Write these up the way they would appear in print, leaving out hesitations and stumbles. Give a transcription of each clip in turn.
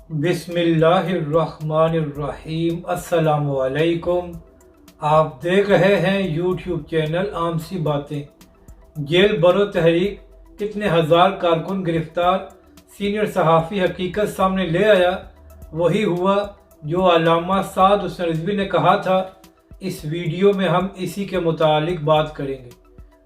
बिस्मिल्लाहिर्रहमानिर्रहीम। अस्सलाम वालेकुम। आप देख रहे हैं यूट्यूब चैनल आम सी बातें। जेल बरो तहरीक कितने हज़ार कारकुन गिरफ्तार, सीनियर सहाफ़ी हकीकत सामने ले आया। वही हुआ जो अल्लामा साद हुसैन रिज़वी ने कहा था। इस वीडियो में हम इसी के मुतालिक बात करेंगे।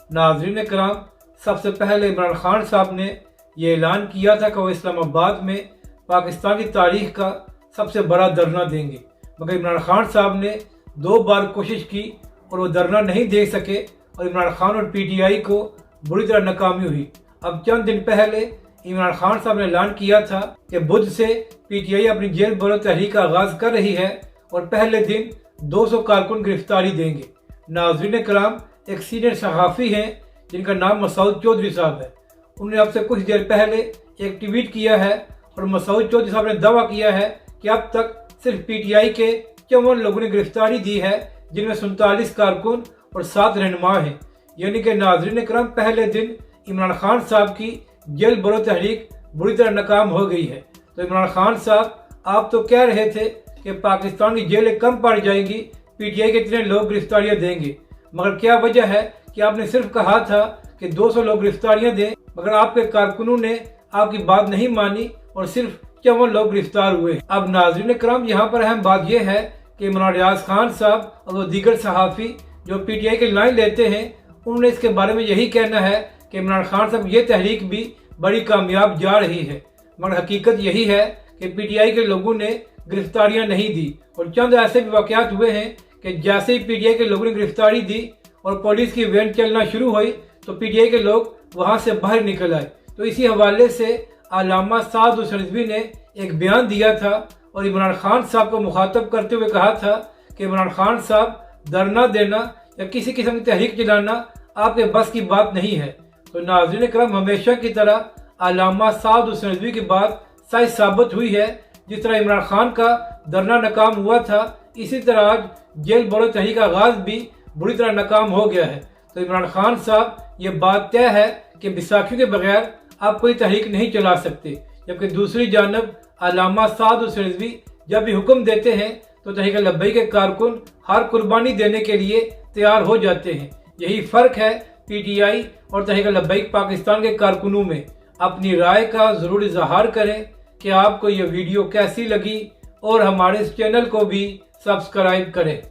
नाज़रीन कराम, सबसे पहले इमरान खान साहब ने ये ऐलान किया था कि वो इस्लामाबाद में पाकिस्तान की तारीख का सबसे बड़ा धरना देंगे, मगर इमरान खान साहब ने 2 बार कोशिश की और वो धरना नहीं दे सके और इमरान खान और पीटीआई को बुरी तरह नाकामी हुई। अब चंद दिन पहले इमरान खान साहब ने ऐलान किया था कि बुध से पीटीआई अपनी जेल बरो तहरीक का आगाज़ कर रही है और पहले दिन 200 कारकुन गिरफ्तारी देंगे। नाज़रीन कराम, एक सीनियर सहाफ़ी हैं जिनका नाम मसूद चौधरी साहब है। उन्होंने अब से कुछ देर पहले एक ट्वीट किया है और मसूद चौधरी साहब ने दावा किया है कि अब तक सिर्फ पीटीआई के 54 लोगों ने गिरफ्तारी दी है, जिनमें 47 कारकुन और 7 रहनुमा हैं। यानी कि नाज़रीन करम, पहले दिन इमरान खान साहब की जेल बरो तहरीक बुरी तरह नाकाम हो गई है। तो इमरान खान साहब, आप तो कह रहे थे कि पाकिस्तान की जेलें कम पड़ जाएंगी, पीटीआई के इतने लोग गिरफ्तारियाँ देंगे, मगर क्या वजह है कि आपने सिर्फ कहा था कि 200 लोग गिरफ्तारियाँ दें, मगर आपके कारकुनों ने आपकी बात नहीं मानी और सिर्फ 54 लोग गिरफ्तार हुए। अब नाज़रीन करम, यहाँ पर अहम बात यह है कि इमरान रियाज खान साहब और वो दीगर सहाफ़ी जो पीटीआई के लाइन लेते हैं, उन्होंने इसके बारे में यही कहना है कि इमरान खान साहब ये तहरीक भी बड़ी कामयाब जा रही है, मगर हकीकत यही है कि पीटीआई के लोगों ने गिरफ्तारियाँ नहीं दी। और चंद ऐसे भी वाक़यात हुए हैं कि जैसे ही पीटीआई के लोगों ने गिरफ्तारी दी और पुलिस की वैन चलना शुरू हुई तो पीटीआई के लोग वहाँ से बाहर निकल आए। तो इसी हवाले से अल्लामा साद हुसैन रिज़वी ने एक बयान दिया था और इमरान खान साहब को मुखातब करते हुए कहा था कि इमरान खान साहब, धरना देना या किसी किस्म की तहरीक चलाना आपके बस की बात नहीं है। तो नाज़रीन करम, हमेशा की तरह अल्लामा साद हुसैन रिज़वी की बात सही साबित हुई है। जिस तरह इमरान खान का धरना नाकाम हुआ था, इसी तरह आज जेल बरो तहरीक का आगाज़ भी बुरी तरह नाकाम हो गया है। तो इमरान खान साहब, ये बात तय है कि बैसाखियों के बगैर आप कोई तहरीक नहीं चला सकते, जबकि दूसरी जानब अल्लामा साद हुसैन रिज़वी जब भी हुक्म देते हैं तो तहरीक लब्बैक के कारकुन हर कुर्बानी देने के लिए तैयार हो जाते हैं। यही फ़र्क है पीटीआई और तहरीक लब्बैक पाकिस्तान के कारकुनों में। अपनी राय का ज़रूर इज़हार करें कि आपको ये वीडियो कैसी लगी और हमारे इस चैनल को भी सब्सक्राइब करें।